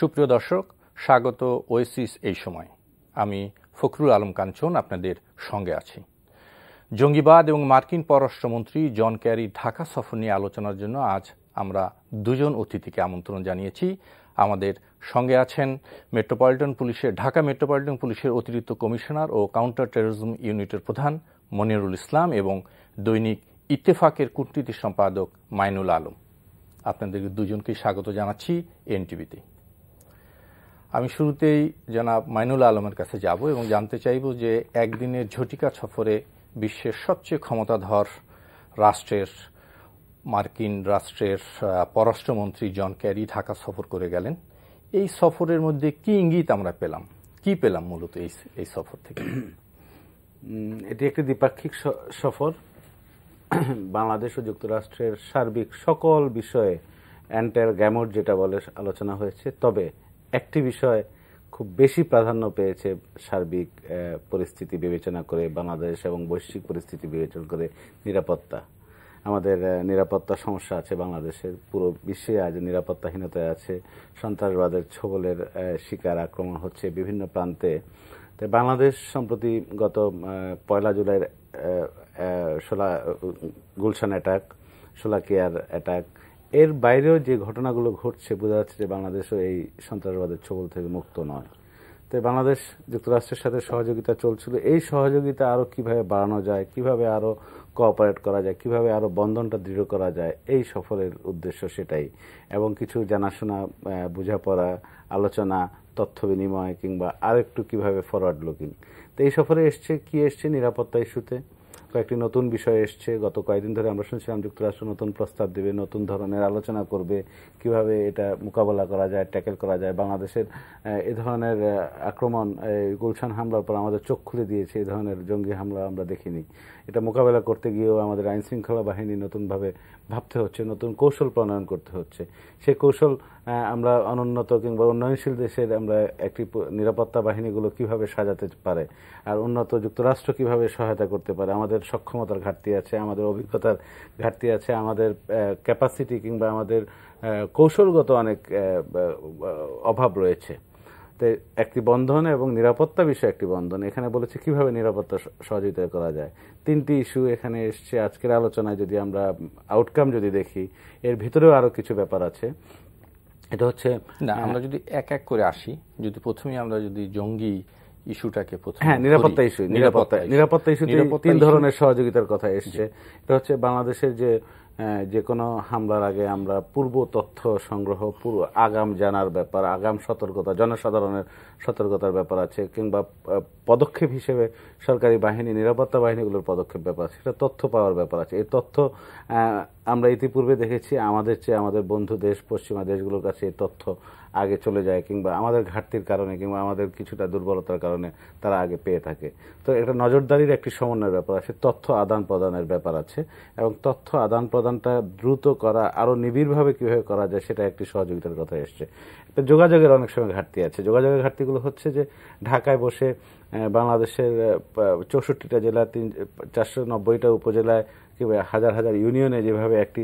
সুপ্রিয় দর্শক, স্বাগত ওয়েসিস এই সময়। আমি ফখরুল আলম কাঞ্চন আপনাদের সঙ্গে আছি। জঙ্গিবাদ এবং মার্কিন পররাষ্ট্রমন্ত্রী জন ক্যারির ঢাকা সফর নিয়ে আলোচনার জন্য আজ আমরা দুজন অতিথিকে আমন্ত্রণ জানিয়েছি। আমাদের সঙ্গে আছেন ঢাকা মেট্রোপলিটন পুলিশের অতিরিক্ত কমিশনার ও কাউন্টার টেরোরিজম ইউনিটের প্রধান মনিরুল ইসলাম এবং দৈনিক ইত্তেফাকের কূটনীতি সম্পাদক মাইনুল আলম। আপনাদের দুজনকে স্বাগত জানাচ্ছি এনটিভিতে। আমি শুরুতেই জনাব মাইনুল আলমের কাছে যাব এবং জানতে চাইব যে একদিনের ঝটিকা সফরে বিশ্বের সবচেয়ে ক্ষমতাধর মার্কিন রাষ্ট্রের পররাষ্ট্রমন্ত্রী জন ক্যারি ঢাকা সফর করে গেলেন। এই সফরের মধ্যে কি ইঙ্গিত আমরা পেলাম মূলত এই সফর থেকে? এটি একটি দ্বিপাক্ষিক সফর। বাংলাদেশ ও যুক্তরাষ্ট্রের সার্বিক সকল বিষয়ে এন্টায়ার গ্যামট যেটা বলে আলোচনা হয়েছে। তবে একটি বিষয় খুব বেশি প্রাধান্য পেয়েছে সার্বিক পরিস্থিতি বিবেচনা করে, বাংলাদেশ এবং বৈশ্বিক পরিস্থিতি বিবেচনা করে নিরাপত্তা। আমাদের নিরাপত্তা সমস্যা আছে বাংলাদেশের, পুরো বিশ্বে আজ নিরাপত্তাহীনতায় আছে, সন্ত্রাসবাদের ছোবলের শিকার, আক্রমণ হচ্ছে বিভিন্ন প্রান্তে। তাই বাংলাদেশ সম্প্রতি গত 1 জুলাইয়ের গুলশান অ্যাটাক, শোলাকিয়ার অ্যাটাক, এর বাইরেও যে ঘটনাগুলো ঘটছে বোঝা যাচ্ছে যে বাংলাদেশও এই সন্ত্রাসবাদের ছোবল থেকে মুক্ত নয়। তাই বাংলাদেশ যুক্তরাষ্ট্রের সাথে সহযোগিতা চলছিল। এই সহযোগিতা আরো কিভাবে বাড়ানো যায়, কিভাবে আরো কোঅপারেট করা যায়, কিভাবে আরো বন্ধনটা দৃঢ় করা যায়, এই সফরের উদ্দেশ্য সেটাই। এবং কিছু জানাশোনা, বোঝাপড়া, আলোচনা, তথ্য বিনিময় কিংবা আর একটু কিভাবে ফরওয়ার্ড লুকিং। তো এই সফরে এসছে নিরাপত্তা ইস্যুতে কয়েকটি নতুন বিষয় এসছে। গত কয়েকদিন ধরে আমরা শুনছিলাম যুক্তরাষ্ট্র নতুন প্রস্তাব দেবে, নতুন ধরনের আলোচনা করবে, কিভাবে এটা মোকাবেলা করা যায়, ট্যাকেল করা যায়। বাংলাদেশের এ ধরনের আক্রমণ, গুলশান হামলার পর আমাদের চোখ খুলে দিয়েছে। এই ধরনের জঙ্গি হামলা আমরা দেখিনি। এটা মোকাবেলা করতে গিয়েও আমাদের আইন শৃঙ্খলা বাহিনী নতুনভাবে ভাবতে হচ্ছে, নতুন কৌশল প্রণয়ন করতে হচ্ছে। সেই কৌশল আমরা অনুন্নত কিংবা উন্নয়নশীল দেশের আমরা একটি নিরাপত্তা বাহিনীগুলো কিভাবে সাজাতে পারে, আর উন্নত যুক্তরাষ্ট্র কিভাবে সহায়তা করতে পারে। আমাদের সক্ষমতার ঘাটতি আছে, আমাদের অভিজ্ঞতার ঘাটতি আছে, আমাদের ক্যাপাসিটি কিংবা আমাদের কৌশলগত অনেক অভাব রয়েছে। তো একটি বন্ধন এবং নিরাপত্তা বিষয়ে একটি বন্ধন। এখানে বলেছে কিভাবে নিরাপত্তা সহযোগিতা করা যায়। 3টি ইস্যু এখানে এসছে আজকের আলোচনায়। যদি আমরা আউটকাম যদি দেখি, এর ভিতরেও আরো কিছু ব্যাপার আছে। এটা হচ্ছে না, আমরা যদি এক এক করে আসি, যদি প্রথমে আমরা যদি জঙ্গি ইস্যুটাকে নিরাপত্তা ইস্যুতে 3 ধরনের সহযোগিতার কথা এসছে। এটা হচ্ছে বাংলাদেশের যে কোনো হামলার আগে আমরা পূর্ব তথ্য সংগ্রহ, আগাম জানার ব্যাপার, আগাম সতর্কতা, জনসাধারণের সতর্কতার ব্যাপার আছে, কিংবা পদক্ষেপ হিসেবে সরকারি বাহিনী, নিরাপত্তা বাহিনীগুলোর পদক্ষেপ ব্যাপার আছে, সেটা তথ্য পাওয়ার ব্যাপার আছে। এই তথ্য আমরা ইতিপূর্বে দেখেছি আমাদের চেয়ে আমাদের বন্ধু দেশ, পশ্চিমা দেশগুলোর কাছে এই তথ্য আগে চলে যায়, কিংবা আমাদের ঘাটতির কারণে কিংবা আমাদের কিছুটা দুর্বলতার কারণে তারা আগে পেয়ে থাকে। তো একটা নজরদারির একটি সমন্বয়ের ব্যাপার আছে, তথ্য আদান প্রদানের ব্যাপার আছে, এবং তথ্য আদান প্রদানটা দ্রুত করা, আরো নিবিড়ভাবে কিভাবে করা যায় সেটা একটি সহযোগিতার কথা এসছে। যোগাযোগের অনেক সময় ঘাটতি আছে। যোগাযোগের ঘাটতিগুলো হচ্ছে যে ঢাকায় বসে বাংলাদেশের 64টা জেলা, 490টা উপজেলায় কিংবা হাজার হাজার ইউনিয়নে যেভাবে একটি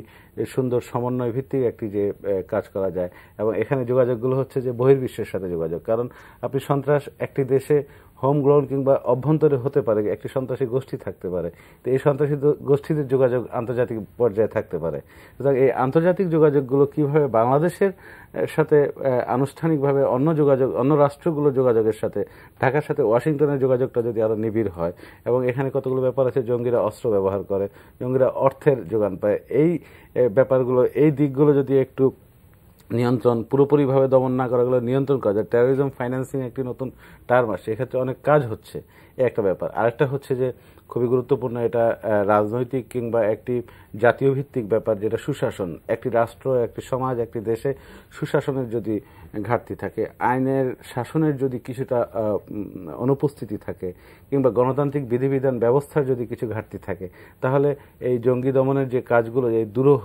সুন্দর সমন্বয় ভিত্তিক একটি যে কাজ করা যায়, এবং এখানে যোগাযোগগুলো হচ্ছে যে বহির্বিশ্বের সাথে যোগাযোগ। কারণ আপনি সন্ত্রাস একটি দেশে হোম গ্রাউন্ড কিংবা অভ্যন্তরে হতে পারে, একটি সন্ত্রাসী গোষ্ঠী থাকতে পারে। তো এই সন্ত্রাসী গোষ্ঠীদের যোগাযোগ আন্তর্জাতিক পর্যায়ে থাকতে পারে। সুতরাং এই আন্তর্জাতিক যোগাযোগগুলো কিভাবে বাংলাদেশের সাথে আনুষ্ঠানিকভাবে অন্য রাষ্ট্রগুলোর যোগাযোগের সাথে, ঢাকার সাথে ওয়াশিংটনের যোগাযোগটা যদি আরো নিবিড় হয়, এবং এখানে কতগুলো ব্যাপার আছে, জঙ্গিরা অস্ত্র ব্যবহার করে, জঙ্গিরা অর্থের যোগান পায়, এই ব্যাপারগুলো, এই দিকগুলো যদি একটু নিয়ন্ত্রণ, পুরোপুরিভাবে দমন না করা গেলে নিয়ন্ত্রণ করা যায়। টেরোরিজম ফাইন্যান্সিং একটি নতুন টার্ম আসছে, এক্ষেত্রে অনেক কাজ হচ্ছে, একটা ব্যাপার। আরেকটা হচ্ছে যে খুবই গুরুত্বপূর্ণ, এটা রাজনৈতিক কিংবা একটি জাতীয় ভিত্তিক ব্যাপার, যেটা সুশাসন। একটি রাষ্ট্র, একটি সমাজ, একটি দেশে সুশাসনের যদি ঘাটতি থাকে, আইনের শাসনের যদি কিছুটা অনুপস্থিতি থাকে, কিংবা গণতান্ত্রিক বিধিবিধান ব্যবস্থার যদি কিছু ঘাটতি থাকে, তাহলে এই জঙ্গি দমনের যে কাজগুলো, এই দুরূহ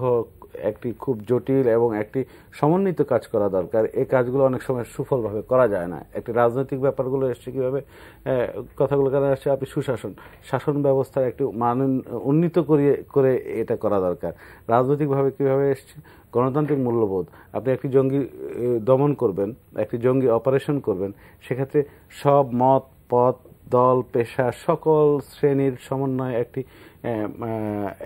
একটি খুব জটিল এবং একটি সমন্বিত কাজ করা দরকার। এই কাজগুলো অনেক সময় সুফলভাবে করা যায় না। একটি রাজনৈতিক ব্যাপারগুলো এসছে কিভাবে, কথাগুলো কেন আসছে, আপনি শাসন ব্যবস্থার একটি মান উন্নীত করে এটা করা দরকার। রাজনৈতিকভাবে কিভাবে এসছে, গণতান্ত্রিক মূল্যবোধ, আপনি একটি জঙ্গি দমন করবেন, একটি জঙ্গি অপারেশন করবেন, সেক্ষেত্রে সব মত পথ দল পেশা সকল শ্রেণীর সমন্বয়ে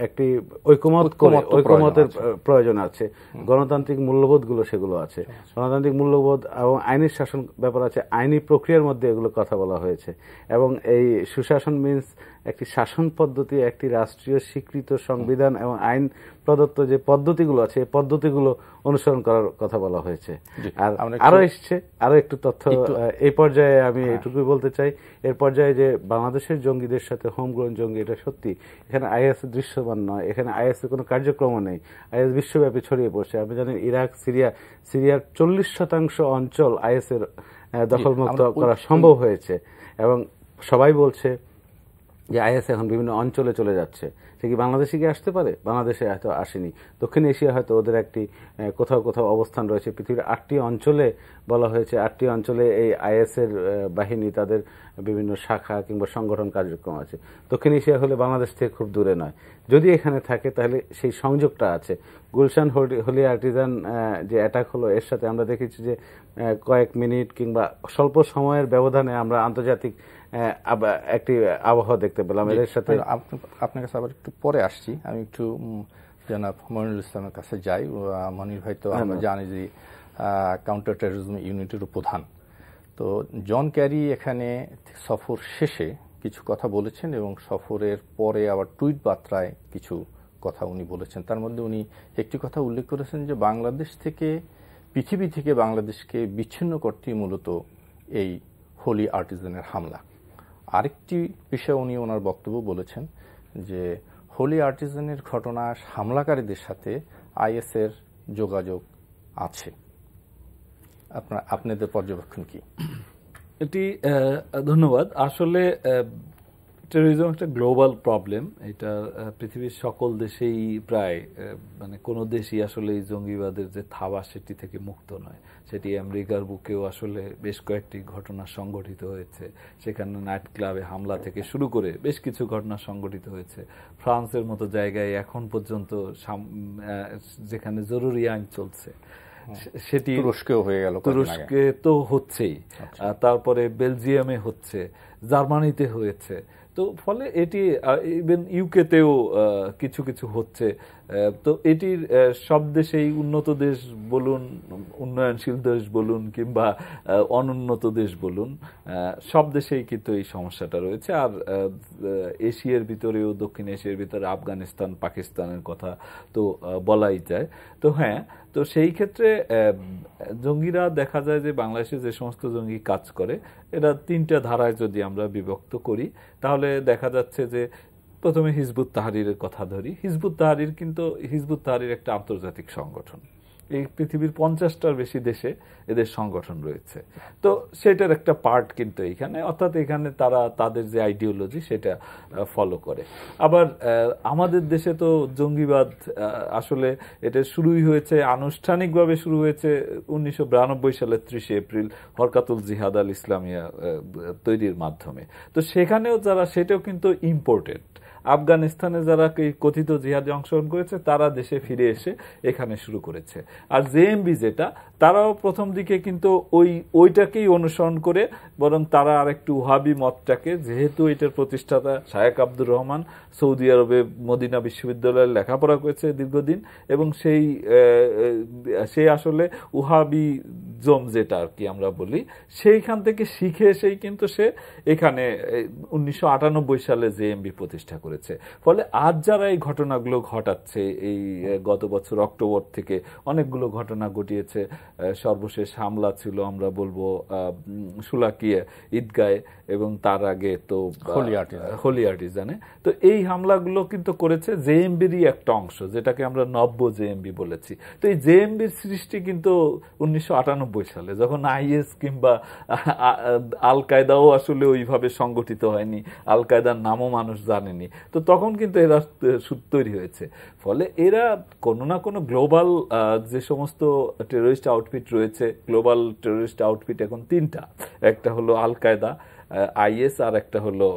একটি ঐকমতের প্রয়োজন আছে। গণতান্ত্রিক মূল্যবোধগুলো সেগুলো আছে, গণতান্ত্রিক মূল্যবোধ এবং আইনের শাসন ব্যাপার আছে, আইনি প্রক্রিয়ার মধ্যে এগুলো কথা বলা হয়েছে। এবং এই সুশাসন মিন্স একটি শাসন পদ্ধতি, একটি রাষ্ট্রীয় স্বীকৃত সংবিধান এবং আইন প্রদত্ত যে পদ্ধতিগুলো আছে এই পদ্ধতিগুলো অনুসরণ করার কথা বলা হয়েছে। আর আরো একটু তথ্য এই পর্যায়ে আমি এটুকুই বলতে চাই, এর পর্যায়ে যে বাংলাদেশের জঙ্গিদের সাথে হোমগ্রোন জঙ্গি, এটা সত্যি এখানে আইএস দৃশ্যমান নয়, এখানে আইএস এর কোনো কার্যক্রম নেই। আইএস বিশ্বব্যাপী ছড়িয়ে পড়ছে। আপনি জানেন ইরাক, সিরিয়ার 40% অঞ্চল আইএস এর দখলমুক্ত করা সম্ভব হয়েছে এবং সবাই বলছে যে আইএস এখন বিভিন্ন অঞ্চলে চলে যাচ্ছে। সে কি বাংলাদেশে কি আসতে পারে? বাংলাদেশে হয়তো আসেনি। দক্ষিণ এশিয়া হয়তো ওদের একটি কোথাও কোথাও অবস্থান রয়েছে। পৃথিবীর 8টি অঞ্চলে বলা হয়েছে, 8টি অঞ্চলে এই আইএস এর বাহিনী, তাদের বিভিন্ন শাখা কিংবা সংগঠন কার্যক্রম আছে। দক্ষিণ এশিয়া হলে বাংলাদেশ থেকে খুব দূরে নয়। যদি এখানে থাকে তাহলে সেই সংযোগটা আছে। গুলশান হোলি আর্টিজান যে অ্যাটাক হলো, এর সাথে আমরা দেখেছি যে কয়েক মিনিট কিংবা স্বল্প সময়ের ব্যবধানে আমরা আন্তর্জাতিক একটি আবহাওয়া দেখতে পেলাম। এর সাথে আপনার কাছে আবার একটু পরে আসছি, আমি একটু জনাব মনিরুল ইসলামের কাছে যাই। মনির ভাই তো আমরা জানি যে কাউন্টার টেরোরিজম ইউনিটের প্রধান। তো জন ক্যারি এখানে সফর শেষে কিছু কথা বলেছেন এবং সফরের পরে আবার টুইট বার্তায় কিছু কথা উনি বলেছেন। তার মধ্যে উনি একটি কথা উল্লেখ করেছেন যে বাংলাদেশ থেকে, পৃথিবী থেকে বাংলাদেশকে বিচ্ছিন্ন করতেই মূলত এই হোলি আর্টিজানের হামলা। আরেকটি বিষয় উনি ওনার বক্তব্য বলেছেন যে হোলি আর্টিজানের ঘটনা, হামলাকারীদের সাথে আইএস এর যোগাযোগ আছে। আপনাদের পর্যবেক্ষণ কি? এটি ধন্যবাদ। আসলে টেরোরিজম একটা গ্লোবাল প্রবলেম। এটা পৃথিবীর সকল দেশেই প্রায়, মানে কোনো দেশই আসলে এই জঙ্গিবাদের যে থাবা সেটি থেকে মুক্ত নয়। সেটি আমেরিকার বুকেও আসলে বেশ কয়েকটি ঘটনা সংঘটিত হয়েছে। সেখানে নাইট ক্লাবে হামলা থেকে শুরু করে বেশ কিছু ঘটনা সংঘটিত হয়েছে। ফ্রান্সের মতো জায়গায় এখন পর্যন্ত যেখানে জরুরি আইন চলছে সেটি তুরস্কেও হয়ে গেল, তুরস্কে তো হচ্ছেই, তারপরে বেলজিয়ামে হচ্ছে, জার্মানিতে হয়েছে। তো ফলে এটি ইভেন ইউকেতেও কিছু কিছু হচ্ছে। তো এটির সব দেশেই, উন্নত দেশ বলুন, উন্নয়নশীল দেশ বলুন কিংবা অনুন্নত দেশ বলুন, সব দেশেই কিন্তু এই সমস্যাটা রয়েছে। আর এশিয়ার ভিতরেও, দক্ষিণ এশিয়ার ভিতরে আফগানিস্তান, পাকিস্তানের কথা তো বলাই যায়। তো হ্যাঁ, তো সেই ক্ষেত্রে জঙ্গিরা দেখা যায় যে বাংলাদেশে যে সমস্ত জঙ্গি কাজ করে, এরা 3টা ধারায় যদি আমরা বিভক্ত করি তাহলে দেখা যাচ্ছে যে প্রথমে হিজবুত তাহরিরের কথা ধরি। হিজবুত তাহরির একটা আন্তর্জাতিক সংগঠন। এই পৃথিবীর 50টার বেশি দেশে এদের সংগঠন রয়েছে। তো সেটার একটা পার্ট কিন্তু এইখানে, অর্থাৎ এখানে তারা তাদের যে আইডিওলজি সেটা ফলো করে। আবার আমাদের দেশে তো জঙ্গিবাদ আসলে এটা শুরুই হয়েছে, আনুষ্ঠানিকভাবে শুরু হয়েছে 1992 সালের 30 এপ্রিল হরকাতুল জিহাদ আল ইসলামিয়া তৈরির মাধ্যমে। তো সেখানেও সেটাও কিন্তু ইম্পোর্টেড। আফগানিস্তানে যারা কথিত জিহাদে অংশগ্রহণ করেছে তারা দেশে ফিরে এসে এখানে শুরু করেছে। আর জেএমবি যেটা, তারাও প্রথম দিকে কিন্তু ওইটাকেই অনুসরণ করে, বরং তারা আর একটু ওহাবি মতটাকে, যেহেতু এটার প্রতিষ্ঠাতা শায়েখ আব্দুর রহমান সৌদি আরবে মদিনা বিশ্ববিদ্যালয়ে লেখাপড়া করেছে দীর্ঘদিন, এবং সেই আসলে ওহাবি জম যেটা আর কি আমরা বলি, সেইখান থেকে শিখে এসেই কিন্তু সে এখানে 1998 সালে জেএমবি প্রতিষ্ঠা করেছে। ফলে আজ যারা এই ঘটনাগুলো ঘটাচ্ছে, এই গত বছর অক্টোবর থেকে অনেকগুলো ঘটনা ঘটিয়েছে। সর্বশেষ হামলা ছিল আমরা বলবো সুলাকিয়া ঈদগাহে, এবং তার আগে তো হোলি আর্টিজানে। তো এই হামলাগুলো কিন্তু করেছে জেএমবিরই একটা অংশ, যেটাকে আমরা নব্য জেএমবি বলেছি। তো এই জেএমবির সৃষ্টি কিন্তু 1998 1999 সালে, যখন আইএস কিংবা আল কায়দাও আসলে ওইভাবে সংগঠিত হয়নি, আল কায়দার নামও মানুষ জানেনি, তো তখন কিন্তু এরা তৈরি হয়েছে। ফলে এরা কোনো না কোনো গ্লোবাল যে সমস্ত টেরোরিস্ট আউটফিট রয়েছে, গ্লোবাল টেরোরিস্ট আউটফিট এখন তিনটা, একটা হলো আল কায়দা, আইএস, আর একটা হলো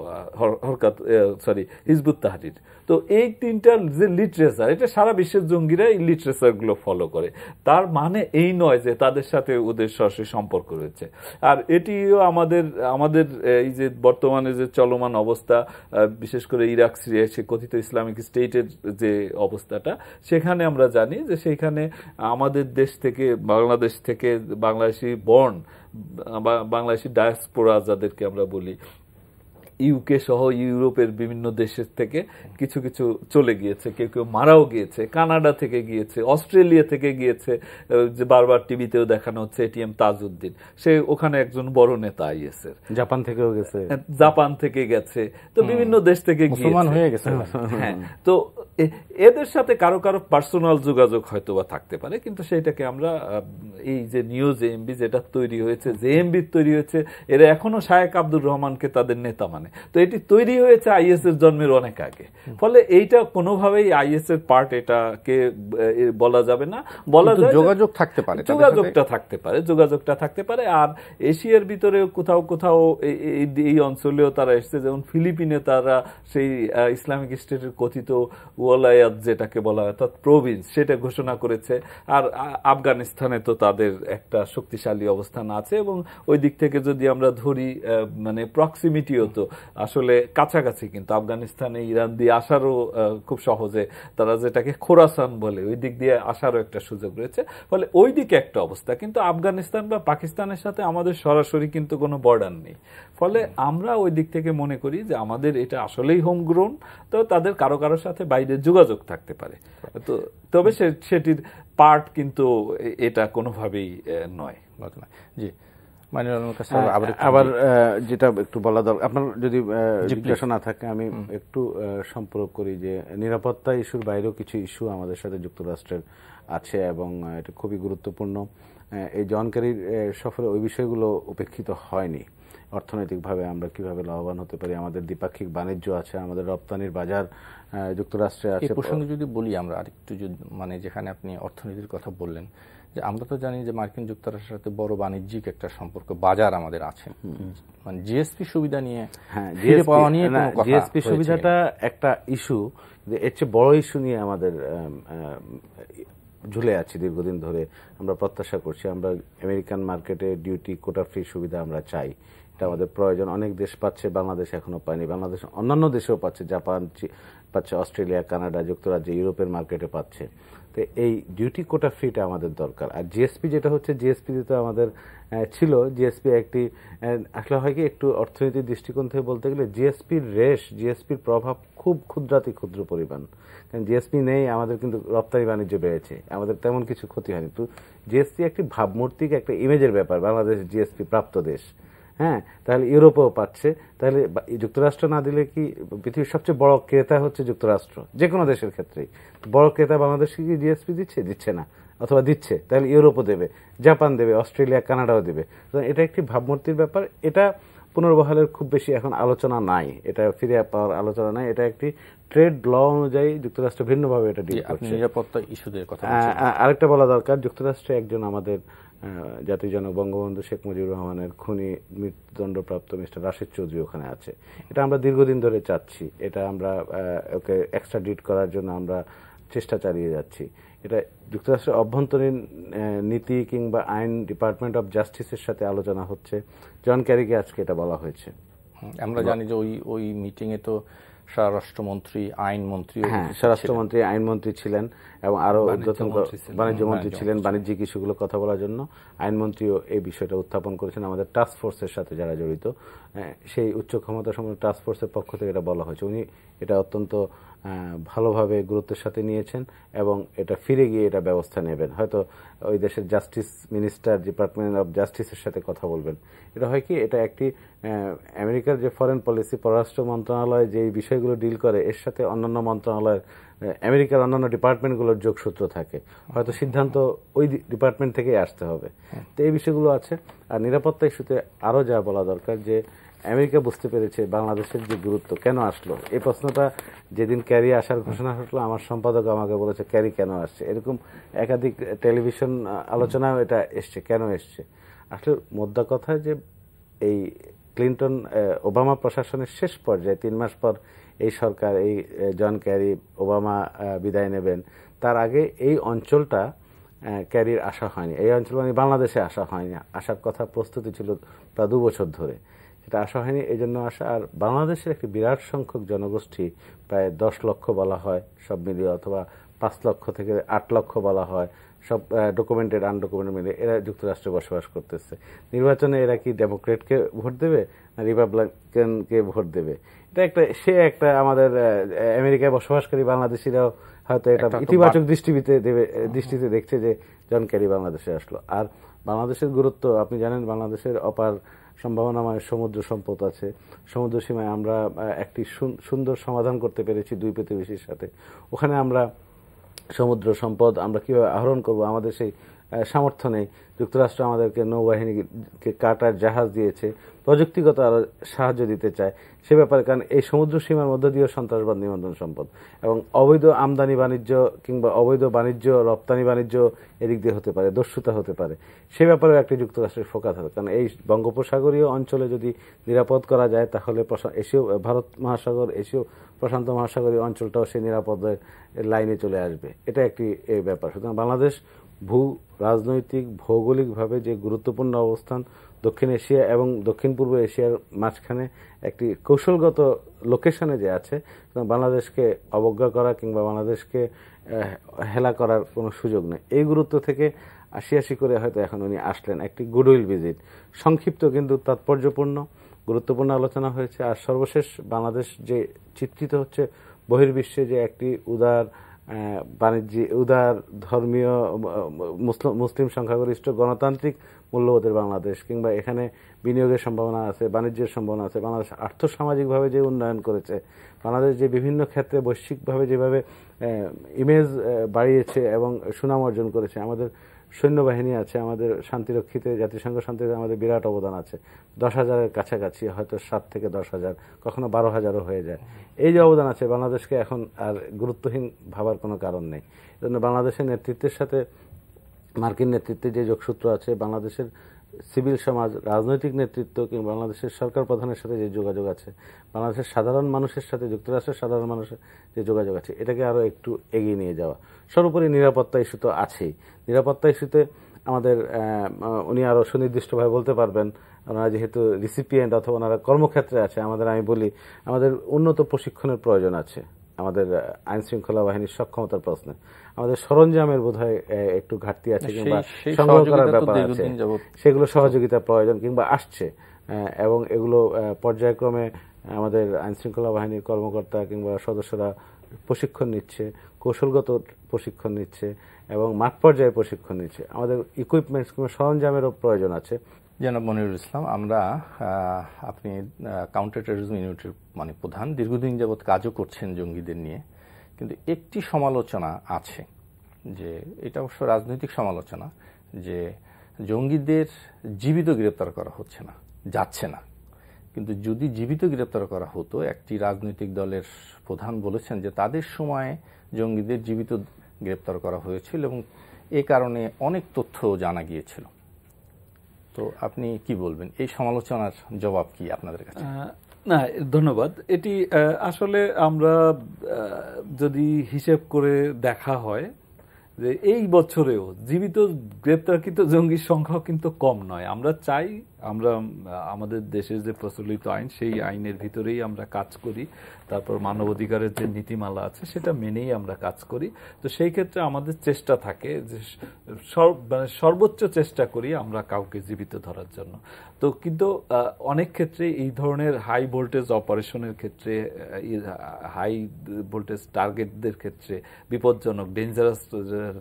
হিজবুত তাহরির। তো এই তিনটার যে লিটারেচার, এটা সারা বিশ্বের জঙ্গিরা এই লিটারেচার গুলো ফলো করে। তার মানে এই নয় যে তাদের সাথে ওদের সরাসরি সম্পর্ক রয়েছে। আর এটিও আমাদের এই যে বর্তমানে যে চলমান অবস্থা, বিশেষ করে ইরাক সিরিয়ায় সে কথিত ইসলামিক স্টেটের যে অবস্থাটা, সেখানে আমরা জানি যে সেইখানে আমাদের দেশ থেকে, বাংলাদেশ থেকে বাংলাদেশি বর্ণ, বাংলাদেশি ডায়াসপোরা যাদেরকে আমরা বলি, ইউকে সহ ইউরোপের বিভিন্ন দেশের থেকে কিছু কিছু চলে গিয়েছে, কেউ কেউ মারাও গিয়েছে, কানাডা থেকে গিয়েছে, অস্ট্রেলিয়া থেকে গিয়েছে, যে বারবার টিভিতেও দেখানো হচ্ছে এটিএম তাজউদ্দিন, সে ওখানে একজন বড় নেতা আইএস এর। জাপান থেকেও গেছে, জাপান থেকে গেছে, তো বিভিন্ন দেশ থেকে হয়ে গেছে। হ্যাঁ, তো এদের সাথে কারো কারো পার্সোনাল যোগাযোগ হয়তো বা থাকতে পারে, কিন্তু সেটাকে আমরা এই যে নিউ জেএমবি যেটা তৈরি হয়েছে, জেএমবি তৈরি হয়েছে, এরা এখনো শায়েখ আব্দুর রহমানকে তাদের নেতা মানে। তো এটি তৈরি হয়েছে আইএস এর জন্মের অনেক আগে। ফলে এইটা কোনোভাবেই আইএস এর পার্ট এটাকে বলা যাবে না, বলা যায় যোগাযোগ থাকতে পারে, যোগাযোগটা থাকতে পারে। আর এশিয়ার ভিতরে কোথাও কোথাও এই অঞ্চলেও তারা এসছে, যেমন ফিলিপিনে তারা সেই ইসলামিক স্টেটের কথিত ওয়ালায়াত যেটাকে বলা হয়, অর্থাৎ প্রভিন্স, সেটা ঘোষণা করেছে। আর আফগানিস্তানে তো তাদের একটা শক্তিশালী অবস্থান আছে, এবং ওই দিক থেকে যদি আমরা ধরি, মানে প্রক্সিমিটিও তো আসলে কাছাকাছি, কিন্তু আফগানিস্তানে ইরান দিয়ে আসারও খুব সহজে, তারা যেটাকে খোরাসান বলে, ওই দিক দিয়ে আসারও একটা সুযোগ রয়েছে। ফলে ওই দিকে একটা অবস্থা, কিন্তু আফগানিস্তান বা পাকিস্তানের সাথে আমাদের সরাসরি কিন্তু কোনো বর্ডার নেই। ফলে আমরা ওই দিক থেকে মনে করি যে আমাদের এটা আসলেই হোম গ্রোন, তো তাদের কারো কারোর সাথে বাইরে যোগাযোগ থাকতে পারে, তো তবে সেটির পার্ট কিন্তু এটা কোনোভাবেই নয়। জি, আবার যেটা একটু বলা দরকার, আপনার যদি জিজ্ঞাসা না থাকে আমি একটু সম্পর্ক করি, যে নিরাপত্তা ইস্যুর বাইরেও কিছু ইস্যু আমাদের সাথে যুক্তরাষ্ট্রের আছে, এবং এটা খুবই গুরুত্বপূর্ণ। এই জন কেরির সফরে ওই বিষয়গুলো উপেক্ষিত হয়নি। অর্থনৈতিকভাবে আমরা কিভাবে লাভবান হতে পারি, আমাদের দ্বিপাক্ষিক বাণিজ্য আছে, আমাদের রপ্তানির বাজার যুক্তরাষ্ট্রে আছে। এই প্রসঙ্গে যদি বলি আমরা আরেকটু, মানে যেখানে আপনি অর্থনীতির কথা বললেন, যে আমরা তো জানি যে মার্কিন যুক্তরাষ্ট্রের সাথে বড় বাণিজ্যিক একটা সম্পর্ক, বাজার আমাদের আছে, মানে জিএসপি সুবিধা নিয়ে, জিএসপি সুবিধাটা একটা ইস্যু, এর চেয়ে বড় ইস্যু নিয়ে আমাদের ঝুলে আছি দীর্ঘদিন ধরে। আমরা প্রত্যাশা করছি, আমরা আমেরিকান মার্কেটে ডিউটি কোটা ফ্রি সুবিধা আমরা চাই, এটা আমাদের প্রয়োজন। অনেক দেশ পাচ্ছে, বাংলাদেশ এখনো পায়নি, বাংলাদেশ অন্যান্য দেশেও পাচ্ছে, জাপান পাচ্ছে, অস্ট্রেলিয়া, কানাডা, যুক্তরাজ্য, ইউরোপের মার্কেটে পাচ্ছে। তো এই ডিউটি কোটা ফ্রিটা আমাদের দরকার। আর জিএসপি যেটা হচ্ছে, জিএসপি তো আমাদের ছিল, জিএসপি একটি আসলে হয় কি, একটু অর্থনীতির দৃষ্টিকোণ থেকে বলতে গেলে জিএসপির জিএসপির প্রভাব খুব ক্ষুদ্রাতি ক্ষুদ্র পরিমাণ। কারণ জিএসপি নেই, আমাদের কিন্তু রপ্তানি বাণিজ্য বেড়েছে, আমাদের তেমন কিছু ক্ষতি হয়নি। তো জিএসপি একটি ভাবমূর্তিক একটা ইমেজের ব্যাপার, বাংলাদেশ জিএসপি প্রাপ্ত দেশ, হ্যাঁ, তাহলে ইউরোপেও পাচ্ছে, তাহলে যুক্তরাষ্ট্র না দিলে কি, পৃথিবীর সবচেয়ে বড় ক্রেতা হচ্ছে যুক্তরাষ্ট্র, যে কোনো দেশের ক্ষেত্রেই বড় ক্রেতা বাংলাদেশকে কি জিএসপি দিচ্ছে না, অথবা দিচ্ছে, তাহলে ইউরোপও দেবে, জাপান দেবে, অস্ট্রেলিয়া, কানাডাও দেবে। এটা একটি ভাবমূর্তির ব্যাপার। এটা পুনর্বহালের খুব বেশি এখন আলোচনা নাই, এটা ফিরে পাওয়ার আলোচনা নাই। এটা একটি ট্রেড ল অনুযায়ী যুক্তরাষ্ট্র ভিন্নভাবে এটা ডিল করছে। নিরাপত্তা ইস্যুদের কথা আরেকটা বলা দরকার, যুক্তরাষ্ট্রে একজন আমাদের জাতির জনক বঙ্গবন্ধু শেখ মুজিবুর রহমানের খুনি মৃত্যুদণ্ডপ্রাপ্ত মিস্টার রাশেদ চৌধুরী ওখানে আছে। এটা আমরা দীর্ঘদিন ধরে চাচ্ছি, এটা আমরা ওকে এক্সট্রাডিট করার জন্য আমরা চেষ্টা চালিয়ে যাচ্ছি। এটা যুক্তরাষ্ট্রের অভ্যন্তরীণ নীতি কিংবা আইন, ডিপার্টমেন্ট অফ জাস্টিসের সাথে আলোচনা হচ্ছে। জন ক্যারিকে আজকে এটা বলা হয়েছে। আমরা জানি যে ওই মিটিংয়ে তো স্বরাষ্ট্রমন্ত্রী, আইনমন্ত্রী, স্বরাষ্ট্রমন্ত্রী, আইনমন্ত্রী ছিলেন, এবং আরো বাণিজ্য মন্ত্রী ছিলেন বাণিজ্যিক ইস্যুগুলো কথা বলার জন্য। আইনমন্ত্রীও এই বিষয়টা উত্থাপন করেছেন। আমাদের টাস্ক ফোর্সের সাথে যারা জড়িত, সেই উচ্চ ক্ষমতা সম্পন্ন টাস্ক ফোর্সের পক্ষ থেকে এটা বলা হয়েছে। উনি এটা অত্যন্ত ভালোভাবে গুরুত্বের সাথে নিয়েছেন এবং এটা ফিরে গিয়ে এটা ব্যবস্থা নেবেন। হয়তো ওই দেশের জাস্টিস মিনিস্টার, ডিপার্টমেন্ট অফ জাস্টিসের সাথে কথা বলবেন। এটা হয় কি, এটা একটি আমেরিকার যে ফরেন পলিসি, পররাষ্ট্র মন্ত্রণালয় যে বিষয়গুলো ডিল করে, এর সাথে অন্যান্য মন্ত্রণালয়ের, আমেরিকার অন্যান্য ডিপার্টমেন্টগুলোর যোগসূত্র থাকে। হয়তো সিদ্ধান্ত ওই ডিপার্টমেন্ট থেকেই আসতে হবে। তো এই বিষয়গুলো আছে। আর নিরাপত্তা ইস্যুতে আরও যা বলা দরকার, যে আমেরিকা বুঝতে পেরেছে বাংলাদেশের যে গুরুত্ব, কেন আসলো এই প্রশ্নটা যেদিন ক্যারি আসার ঘোষণা হলো, আমার সম্পাদক আমাকে বলেছে ক্যারি কেন আসছে। এরকম একাধিক টেলিভিশন আলোচনাও এটা এসছে, কেন এসছে। আসলে মোদ্দা কথা যে এই ক্লিন্টন ওবামা প্রশাসনের শেষ পর্যায়ে 3 মাস পর এই সরকার, এই জন ক্যারি, ওবামা বিদায় নেবেন, তার আগে এই অঞ্চলটা ক্যারির আসা হয়নি। এই অঞ্চল মানে বাংলাদেশে আসা হয়নি। আসার কথা প্রস্তুতি ছিল প্রায় 2 বছর ধরে, সেটা আসা হয়নি। এই জন্য আসা। আর বাংলাদেশের একটি বিরাট সংখ্যক জনগোষ্ঠী, প্রায় 10 লক্ষ বলা হয় সব মিলিয়ে, অথবা 5 লক্ষ থেকে 8 লক্ষ বলা হয়, সব ডকুমেন্টেড আনডকুমেন্টেড মিলে, এরা যুক্তরাষ্ট্রে বসবাস করতেছে। নির্বাচনে এরা কি ডেমোক্রেটকে ভোট দেবে না রিপাবলিকানকে ভোট দেবে? এটা একটা আমাদের আমেরিকায় বসবাসকারী বাংলাদেশিরাও হয়তো এটা ইতিবাচক দৃষ্টিতে দেখছে যে জন ক্যারি বাংলাদেশে আসলো। আর বাংলাদেশের গুরুত্ব আপনি জানেন, বাংলাদেশের অপার সম্ভাবনাময় সমুদ্র সম্পদ আছে। সমুদ্র সীমায় আমরা একটি সুন্দর সমাধান করতে পেরেছি 2 প্রতিবেশীর সাথে। ওখানে আমরা সমুদ্র সম্পদ আমরা কিভাবে আহরণ করব, আমাদের সেই সামর্থ্য নেই। যুক্তরাষ্ট্র আমাদেরকে নৌবাহিনীকে কাটার জাহাজ দিয়েছে, প্রযুক্তিগত আরো সাহায্য দিতে চায় সে ব্যাপারে। কারণ এই সমুদ্র সীমার মধ্য দিয়ে সন্ত্রাসবাদ নিবন্ধন সম্পদ এবং অবৈধ আমদানি বাণিজ্য কিংবা অবৈধ বাণিজ্য, রপ্তানি বাণিজ্য এদিক দিয়ে হতে পারে, দস্যুতা হতে পারে। সে ব্যাপারে একটি যুক্তরাষ্ট্রের ফোকাস আছে। কারণ এই বঙ্গোপসাগরীয় অঞ্চলে যদি নিরাপদ করা যায়, তাহলে এশীয় ভারত মহাসাগর, এশীয় প্রশান্ত মহাসাগরীয় অঞ্চলটাও সেই নিরাপদের লাইনে চলে আসবে। এটা একটি ব্যাপার। সুতরাং বাংলাদেশ ভূ রাজনৈতিক ভৌগোলিকভাবে যে গুরুত্বপূর্ণ অবস্থান, দক্ষিণ এশিয়া এবং দক্ষিণ পূর্ব এশিয়ার মাঝখানে একটি কৌশলগত লোকেশনে যে আছে, বাংলাদেশকে অবজ্ঞা করা কিংবা বাংলাদেশকে হেলা করার কোনো সুযোগ নেই। এই গুরুত্ব থেকে আশি করে হয়তো এখন উনি আসলেন, একটি গুডউইল ভিজিট, সংক্ষিপ্ত কিন্তু তাৎপর্যপূর্ণ, গুরুত্বপূর্ণ আলোচনা হয়েছে। আর সর্বশেষ বাংলাদেশ যে চিত্রিত হচ্ছে বহির্বিশ্বে, যে একটি উদার উদার ধর্মীয় মুসলিম সংখ্যাগরিষ্ঠ গণতান্ত্রিক মূল্যবোধের বাংলাদেশ, কিংবা এখানে বিনিয়োগের সম্ভাবনা আছে, বাণিজ্যের সম্ভাবনা আছে। বাংলাদেশ আর্থসামাজিকভাবে যে উন্নয়ন করেছে, বাংলাদেশ যে বিভিন্ন ক্ষেত্রে বৈশ্বিকভাবে যেভাবে ইমেজ বাড়িয়েছে এবং সুনাম অর্জন করেছে, আমাদের সৈন্যবাহিনী আছে, আমাদের শান্তিরক্ষীতে, জাতিসংঘ শান্তিতে আমাদের বিরাট অবদান আছে। 10,000-এর কাছাকাছি, হয়তো 7 থেকে 10,000, কখনো 12,000ও হয়ে যায়। এই যে অবদান আছে, বাংলাদেশকে এখন আর গুরুত্বহীন ভাবার কোনো কারণ নেই। এজন্য বাংলাদেশের নেতৃত্বের সাথে মার্কিন নেতৃত্বের যে যোগসূত্র আছে, বাংলাদেশের সিভিল সমাজ, রাজনৈতিক নেতৃত্ব কিংবা বাংলাদেশের সরকার প্রধানের সাথে যে যোগাযোগ আছে, বাংলাদেশের সাধারণ মানুষের সাথে, যুক্তরাষ্ট্রের সাধারণ মানুষের যে যোগাযোগ আছে, এটাকে আরো একটু এগিয়ে নিয়ে যাওয়া। সর্বোপরি নিরাপত্তা ইস্যু তো আছেই। নিরাপত্তা ইস্যুতে আমাদের উনি আরো সুনির্দিষ্টভাবে বলতে পারবেন, ওনারা যেহেতু রিসিপিয়েন্ট অথবা ওনারা কর্মক্ষেত্রে আছে। আমি বলি, আমাদের উন্নত প্রশিক্ষণের প্রয়োজন আছে। আমাদের আইন শৃঙ্খলা বাহিনীর সক্ষমতার প্রশ্নে আমাদের সরঞ্জামের বোধহয় একটু ঘাটতি আছে, কিংবা সংগ্রহ করার ব্যাপার আছে, সেগুলো সহযোগিতা প্রয়োজন কিংবা আসছে। এবং এগুলো পর্যায়ক্রমে আমাদের আইন শৃঙ্খলা বাহিনীর কর্মকর্তা কিংবা সদস্যরা প্রশিক্ষণ নিচ্ছে, কৌশলগত প্রশিক্ষণ নিচ্ছে এবং মাঠ পর্যায়ে প্রশিক্ষণ নিচ্ছে। আমাদের ইকুইপমেন্টস কিংবা সরঞ্জামেরও প্রয়োজন আছে। জনাব মনিরুল ইসলাম, আপনি কাউন্টার টেররিজম ইউনিটের প্রধান, দীর্ঘদিন যাবৎ কাজও করছেন জঙ্গিদের নিয়ে, কিন্তু একটি সমালোচনা আছে, যে এটা অবশ্য রাজনৈতিক সমালোচনা, যে জঙ্গিদের জীবিত গ্রেপ্তার করা হচ্ছে না, যাচ্ছে না। কিন্তু যদি জীবিত গ্রেপ্তার করা হতো, একটি রাজনৈতিক দলের প্রধান বলেছেন যে তাদের সময়ে জঙ্গিদের জীবিত গ্রেপ্তার করা হয়েছিল এবং এ কারণে অনেক তথ্য জানা গিয়েছিল। তো আপনি কি বলবেন, এই সমালোচনার জবাব কি আপনাদের কাছে? না, ধন্যবাদ। এটি আসলে আমরা যদি হিসেব করে দেখা হয়, যে এই বছরেও জীবিত গ্রেপ্তারকৃত জঙ্গির সংখ্যা কিন্তু কম নয়। আমরা চাই আমরা আমাদের দেশের যে প্রচলিত আইন সেই আইনের ভিতরেই আমরা কাজ করি, তারপর মানবাধিকারের যে নীতিমালা আছে সেটা মেনেই আমরা কাজ করি। তো সেই ক্ষেত্রে আমাদের চেষ্টা থাকে যে সর্বোচ্চ চেষ্টা করি আমরা কাউকে জীবিত ধরার জন্য। তো কিন্তু অনেক ক্ষেত্রে এই ধরনের হাই ভোল্টেজ অপারেশনের ক্ষেত্রে, হাই ভোল্টেজ টার্গেটদের ক্ষেত্রে, বিপজ্জনক ডেঞ্জারাস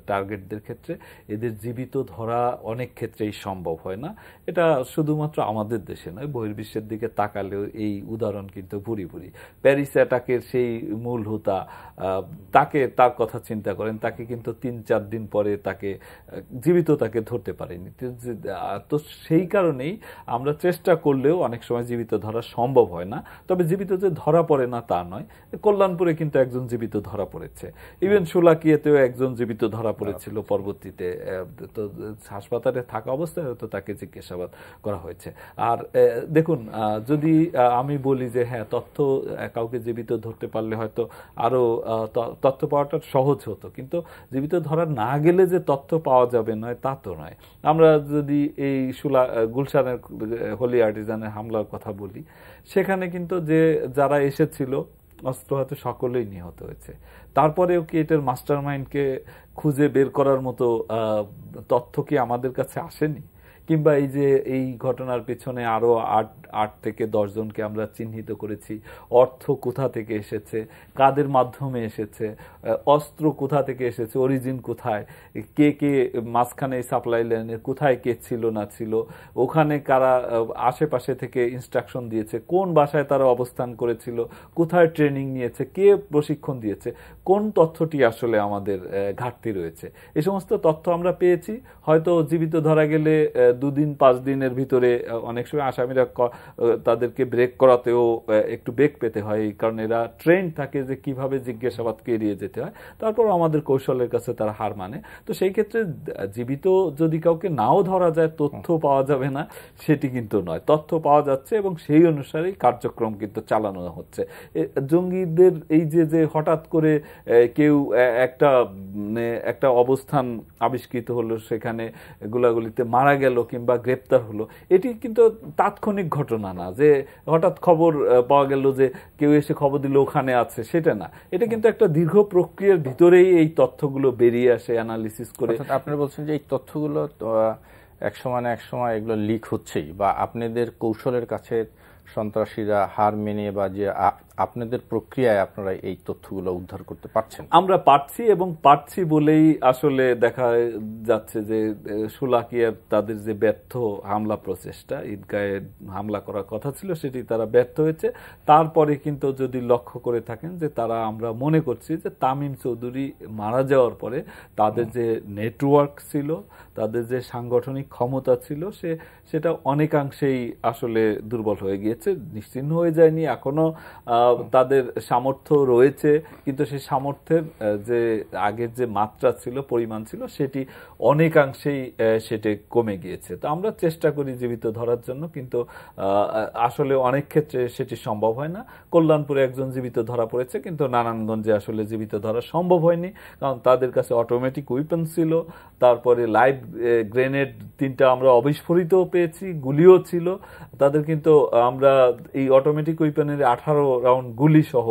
টার্গেটদের ক্ষেত্রে এদের জীবিত ধরা অনেক ক্ষেত্রেই সম্ভব হয় না। এটা শুধুমাত্র আমাদের দেশে নয়, বহির্বিশ্বের দিকে তাকালেও এই উদাহরণ কিন্তু ভুরি ভুরি। প্যারিস অ্যাটাকের সেই মূল হোতা, তার কথা চিন্তা করেন, তাকে কিন্তু 3-4 দিন পরে তাকে জীবিত তাকে ধরতে পারেনি। তো সেই কারণেই আমরা চেষ্টা করলেও অনেক সময় জীবিত ধরা সম্ভব হয় না। তবে জীবিত যে ধরা পড়ে না তা নয়, কল্যাণপুরে কিন্তু একজন জীবিত ধরা পড়েছে, ইভেন শোলাকিয়াতেও একজন জীবিত ধরা পড়েছিল পরবর্তীতে। তো হাসপাতালে থাকা অবস্থায় হয়তো তাকে জিজ্ঞাসাবাদ করা হয়েছে। আর দেখুন, যদি আমি বলি যে হ্যাঁ, তথ্য কাউকে জীবিত ধরতে পারলে হয়তো আরো তথ্য পাওয়াটা সহজ হতো, কিন্তু জীবিত ধরা না গেলে যে তথ্য পাওয়া যাবে নয় তা তো নয়। আমরা যদি এই গুলশানের হোলি আর্টিজানের হামলার কথা বলি, সেখানে কিন্তু যারা এসেছিল অস্ত্র হাতে সকলেই নিহত হয়েছে। তারপরেও কি এটার মাস্টার মাইন্ডকে খুঁজে বের করার মতো তথ্য কি আমাদের কাছে আসেনি? কিংবা এই যে এই ঘটনার পেছনে আরো 8 থেকে 10 জনকে আমরা চিহ্নিত করেছি, অর্থ কোথা থেকে এসেছে, কাদের মাধ্যমে এসেছে, অস্ত্র কোথা থেকে এসেছে, অরিজিন কোথায়, কে কে মাঝখানে সাপ্লাই লাইনে কোথায় কে ছিল না ছিল, ওখানে কারা আশেপাশে থেকে ইনস্ট্রাকশন দিয়েছে, কোন বাসায় তারা অবস্থান করেছিল, কোথায় ট্রেনিং নিয়েছে, কে প্রশিক্ষণ দিয়েছে, কোন তথ্যটি আসলে আমাদের ঘাটতি রয়েছে। এই সমস্ত তথ্য আমরা পেয়েছি। হয়তো জীবিত ধরা গেলে 2-5 দিনের ভিতরে অনেক সময় আসামিরা তাদেরকে ব্রেক করাতেও একটু বেগ পেতে হয়, কারণ এরা ট্রেন থাকে যে কিভাবে জিজ্ঞাসাবাদকে এড়িয়ে যেতে হয়। তারপর আমাদের কৌশলের কাছে তারা হার মানে। তো সেই ক্ষেত্রে জীবিত যদি কাউকে নাও ধরা যায়, তথ্য পাওয়া যাবে না সেটি কিন্তু নয়, তথ্য পাওয়া যাচ্ছে এবং সেই অনুসারেই কার্যক্রম কিন্তু চালানো হচ্ছে। জঙ্গিদের এই যে হঠাৎ করে কেউ একটা অবস্থান আবিষ্কৃত হলো, সেখানে গোলাগুলিতে মারা গেল কিংবা গ্রেপ্তার হলো, এটি কিন্তু তাৎক্ষণিক ঘটনা না যে হঠাৎ খবর পাওয়া গেল যে কেউ এসে খবর দিল ওখানে আছে, সেটা না। এটা কিন্তু একটা দীর্ঘ প্রক্রিয়ার ভিতরেই এই তথ্যগুলো বেরিয়ে আসে অ্যানালিসিস করে। আপনারা বলছেন যে এই তথ্যগুলো এক সময় না এক সময় এগুলো লিক হচ্ছেই, বা আপনাদের কৌশলের কাছে সন্ত্রাসীরা হার মেনে বা যে আপনাদের প্রক্রিয়ায় আপনারা এই তথ্যগুলো উদ্ধার করতে পারছেন? আমরা পারছি, এবং পারছি বলেই আসলে দেখা যাচ্ছে যে শোলাকিয়ার তাদের যে ব্যর্থ হামলা প্রচেষ্টা, ঈদগাহে হামলা করার কথা ছিল সেটি তারা ব্যর্থ হয়েছে। তারপরে কিন্তু যদি লক্ষ্য করে থাকেন যে আমরা মনে করছি যে তামিম চৌধুরী মারা যাওয়ার পরে তাদের যে নেটওয়ার্ক ছিল, তাদের যে সাংগঠনিক ক্ষমতা ছিল, সেটা অনেকাংশেই আসলে দুর্বল হয়ে গিয়েছে, নিশ্চিহ্ন হয়ে যায়নি। এখনো তাদের সামর্থ্য রয়েছে, কিন্তু সেই সামর্থ্যের যে আগের যে মাত্রা ছিল, পরিমাণ ছিল, সেটি অনেকাংশেই সেটি কমে গিয়েছে। তো আমরা চেষ্টা করি জীবিত ধরার জন্য, কিন্তু আসলে অনেক ক্ষেত্রে সেটি সম্ভব হয় না। কল্যাণপুরে একজন জীবিত ধরা পড়েছে, কিন্তু নারায়ণগঞ্জে আসলে জীবিত ধরা সম্ভব হয়নি, কারণ তাদের কাছে অটোমেটিক উইপন ছিল, তারপরে লাইভ গ্রেনেড 3টা আমরা অবিস্ফোরিত পেয়েছি, গুলিও ছিল তাদের। কিন্তু আমরা এই অটোমেটিক উইপনের 18 রাউন্ড গুলি সহ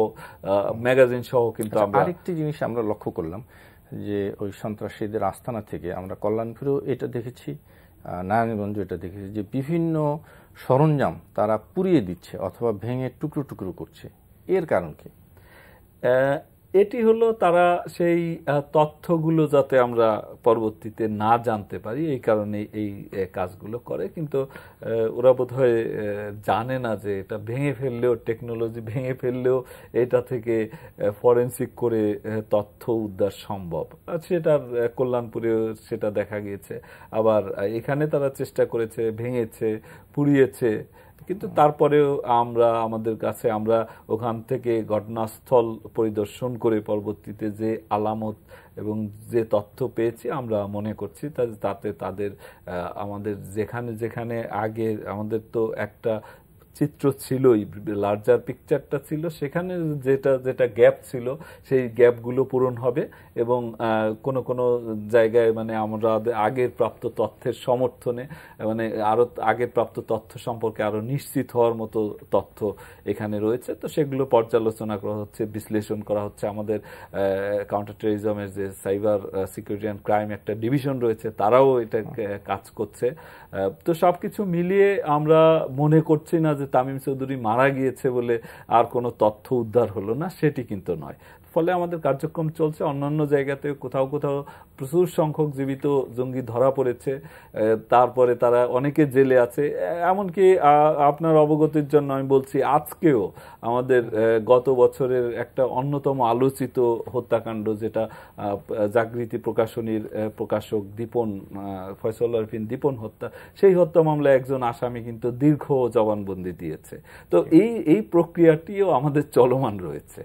ম্যাগাজিন সহ কিন্তু আমরা আরেকটি জিনিস আমরা লক্ষ্য করলাম যে ওই সন্ত্রাসীদের আস্তানা থেকে আমরা কল্যাণপুরেও এটা দেখেছি, নারায়ণগঞ্জ এটা দেখেছি যে বিভিন্ন সরঞ্জাম তারা পুড়িয়ে দিচ্ছে অথবা ভেঙে টুকরো টুকরো করছে। এর কারণ কি? এটি হলো তারা সেই তথ্যগুলো যাতে আমরা পরবর্তীতে না জানতে পারি, এই কারণে এই কাজগুলো করে। কিন্তু ওরা বোধহয় জানে না যে এটা ভেঙে ফেললেও, টেকনোলজি ভেঙে ফেললেও এটা থেকে ফরেনসিক করে তথ্য উদ্ধার সম্ভব। সেটার কল্যাণপুরে সেটা দেখা গিয়েছে। আবার এখানে তারা চেষ্টা করেছে, ভেঙেছে, পুড়িয়েছে, কিন্তু তারপরেও আমাদের কাছে আমরা ওখান থেকে ঘটনাস্থল পরিদর্শন করে পরবর্তীতে যে আলামত এবং যে তথ্য পেয়েছি, আমরা মনে করছি তাতে তাদের আমাদের যেখানে আগে আমাদের তো একটা চিত্র ছিলই, লার্জার পিকচারটা ছিল, সেখানে যেটা যেটা গ্যাপ ছিল সেই গ্যাপগুলো পূরণ হবে এবং কোন কোন জায়গায় মানে আমরা আগের প্রাপ্ত তথ্যের সমর্থনে মানে আরো আগের প্রাপ্ত তথ্য সম্পর্কে আরো নিশ্চিত হওয়ার মতো তথ্য এখানে রয়েছে। তো সেগুলো পর্যালোচনা করা হচ্ছে, বিশ্লেষণ করা হচ্ছে। আমাদের কাউন্টার টেররিজমের যে সাইবার সিকিউরিটি অ্যান্ড ক্রাইম একটা ডিভিশন রয়েছে, তারাও এটা কাজ করছে। তো সবকিছু মিলিয়ে আমরা মনে করছি না যে তামিম চৌধুরী মারা গিয়েছে বলে আর কোনো তথ্য উদ্ধার হলো না, সেটি কিন্তু নয়। ফলে আমাদের কার্যক্রম চলছে। অন্যান্য জায়গাতে কোথাও কোথাও প্রচুর সংখ্যক জীবিত জঙ্গি ধরা পড়েছে, তারপরে তারা অনেকে জেলে আছে। এমনকি আপনার অবগতির জন্য আমি বলছি, আজকেও আমাদের গত বছরের একটা অন্যতম আলোচিত হত্যাকাণ্ড, যেটা জাগৃতি প্রকাশনীর প্রকাশক দীপন, ফয়সাল আরফিন দীপন হত্যা, সেই হত্যা মামলায় একজন আসামি কিন্তু দীর্ঘ জবানবন্দি দিয়েছে। তো এই প্রক্রিয়াটিও আমাদের চলমান রয়েছে।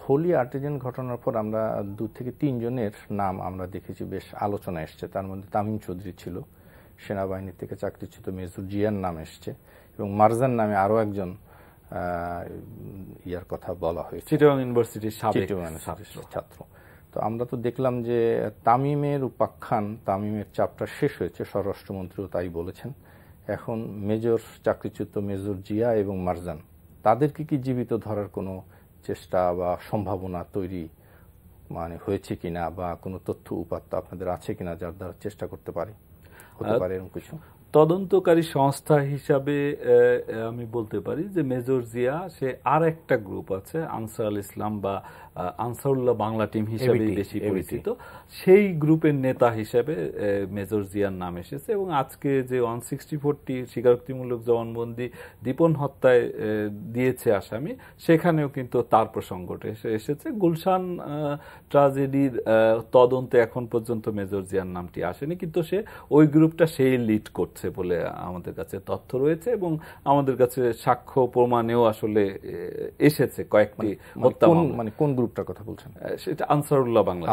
হোলি আর্টিজান ঘটনার পর আমরা 2 থেকে 3 জনের নাম আমরা দেখেছি বেশ আলোচনা এসছে। তার মধ্যে তামিম চৌধুরী ছিল, সেনাবাহিনী থেকে চাকরিচ্যুত মেজর জিয়ার নাম এসছে, এবং মারজান নামে আরো একজন ইয়ার কথা বলা হয়েছে, চিটাগাং ইউনিভার্সিটির সাবেক ছাত্র। তো আমরা তো দেখলাম যে তামিমের উপাখ্যান, তামিমের চাপটা শেষ হয়েছে, স্বরাষ্ট্রমন্ত্রীও তাই বলেছেন। এখন মেজর চাকরিচ্যুত মেজর জিয়া এবং মারজান, তাদেরকে কি জীবিত ধরার কোনো চেষ্টা বা সম্ভাবনা তৈরি মানে হয়েছে কিনা, বা কোনো তথ্য উপাত্ত আপনাদের আছে কিনা যার দ্বারা চেষ্টা করতে পারে, হতে পারে এরকম কিছু? তদন্তকারী সংস্থা হিসাবে আমি বলতে পারি যে মেজর জিয়া, সে আর একটা গ্রুপ আছে আনসার ইসলাম বা আনসারুল্লাহ বাংলা টিম হিসেবে বেশি পরিচিত, সেই গ্রুপের নেতা হিসেবে মেজর জিয়ার নাম এসেছে। এবং আজকে যে 164টি স্বীকারোক্তিমূলক জবানবন্দি দীপন হত্যায় দিয়েছে আসামি, সেখানেও কিন্তু তার প্রসঙ্গটা এসেছে। গুলশান ট্রাজেডির তদন্তে এখন পর্যন্ত মেজর জিয়ার নামটি আসেনি, কিন্তু সে ওই গ্রুপটা সেই লিড করছে বলে আমাদের কাছে তথ্য রয়েছে, এবং আমাদের কাছে সাক্ষ্য প্রমাণেও আসলে এসেছে কয়েকটি হত্যা। মানে কোন গ্রুপটার কথা বলছেন? সেটা আনসারুল্লাহ বাংলা।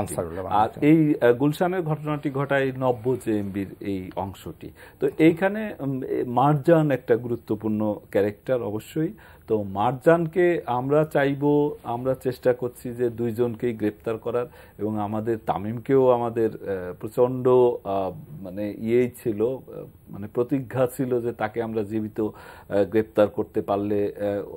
আর এই গুলশানের ঘটনাটি ঘটায় 90 জেএমবির এই অংশটি। তো এইখানে মারজান একটা গুরুত্বপূর্ণ ক্যারেক্টার অবশ্যই। তো মারজানকে আমরা চাইবো, আমরা চেষ্টা করছি যে 2 জনকেই গ্রেপ্তার করার, এবং আমাদের তামিমকেও আমাদের প্রচন্ড মানে ইয়েই ছিল, মানে প্রতিজ্ঞা ছিল যে তাকে আমরা জীবিত গ্রেপ্তার করতে পারলে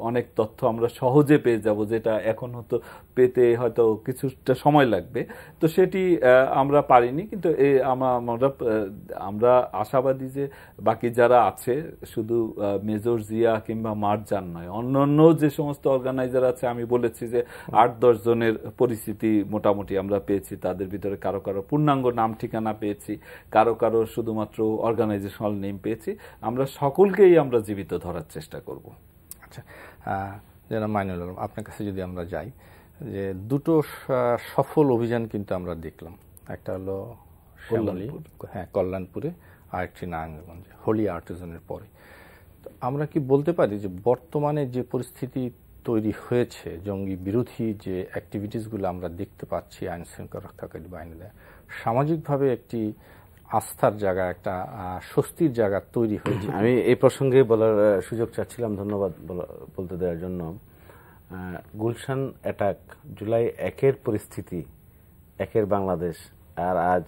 অনেক তথ্য আমরা সহজে পেয়ে যাব, যেটা এখন হয়তো পেতে হয়তো কিছুটা সময় লাগবে। তো সেটি আমরা পারিনি, কিন্তু আমরা আশাবাদী যে বাকি যারা আছে, শুধু মেজর জিয়া কিংবা মারজান নয়, অন্যান্য যে সমস্ত অর্গানাইজার আছে, আমি বলেছি যে 8-10 জনের পরিস্থিতি মোটামুটি আমরা পেয়েছি। তাদের ভিতরে কারো কারো পূর্ণাঙ্গ নাম ঠিকানা পেয়েছি, কারো কারো শুধুমাত্র অর্গানাইজেশনাল নেম পেয়েছি। আমরা সকলকেই আমরা জীবিত ধরার চেষ্টা করব। আচ্ছা, যেন মাইনুল আলম, আপনার কাছে যদি আমরা যাই, যে 2টো সফল অভিযান কিন্তু আমরা দেখলাম, একটা হলো কল্যাণপুরে, আর একটি নারায়ণগঞ্জে, হোলি আর্টিজানের পরে। তো আমরা কি বলতে পারি যে বর্তমানে যে পরিস্থিতি তৈরি হয়েছে, জঙ্গি বিরোধী যে অ্যাক্টিভিটিসগুলো আমরা দেখতে পাচ্ছি আইন শৃঙ্খলা রক্ষাকারী বাহিনীরা, সামাজিকভাবে একটি আস্থার জায়গা, একটা স্বস্তির জায়গা তৈরি হয়েছে? আমি এই প্রসঙ্গে বলার সুযোগ চাচ্ছিলাম, ধন্যবাদ বলতে দেওয়ার জন্য। গুলশান অ্যাটাক, জুলাই 1-এর পরিস্থিতি, 1-এর বাংলাদেশ, আর আজ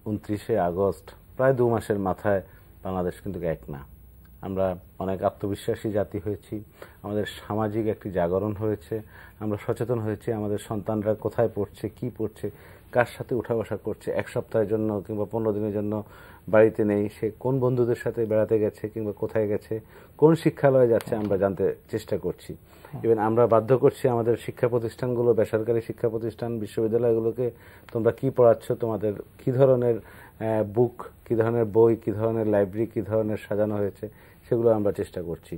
29শে আগস্ট, প্রায় 2 মাসের মাথায় বাংলাদেশ কিন্তু এক না। আমরা অনেক আত্মবিশ্বাসী জাতি হয়েছি, আমাদের সামাজিক একটি জাগরণ হয়েছে, আমরা সচেতন হয়েছি আমাদের সন্তানরা কোথায় পড়ছে, কি পড়ছে, কার সাথে উঠা বসা করছে, 1 সপ্তাহের জন্য কিংবা 15 দিনের জন্য বাড়িতে নেই, সে কোন বন্ধুদের সাথে বেড়াতে গেছে কিংবা কোথায় গেছে, কোন শিক্ষালয়ে যাচ্ছে, আমরা জানতে চেষ্টা করছি। ইভেন আমরা বাধ্য করছি আমাদের শিক্ষা প্রতিষ্ঠানগুলো, বেসরকারি শিক্ষা প্রতিষ্ঠান, বিশ্ববিদ্যালয়গুলোকে, তোমরা কি পড়াচ্ছ, তোমাদের কি ধরনের বুক, কি ধরনের বই, কি ধরনের লাইব্রেরি, কি ধরনের সাজানো হয়েছে, সেগুলো আমরা চেষ্টা করছি।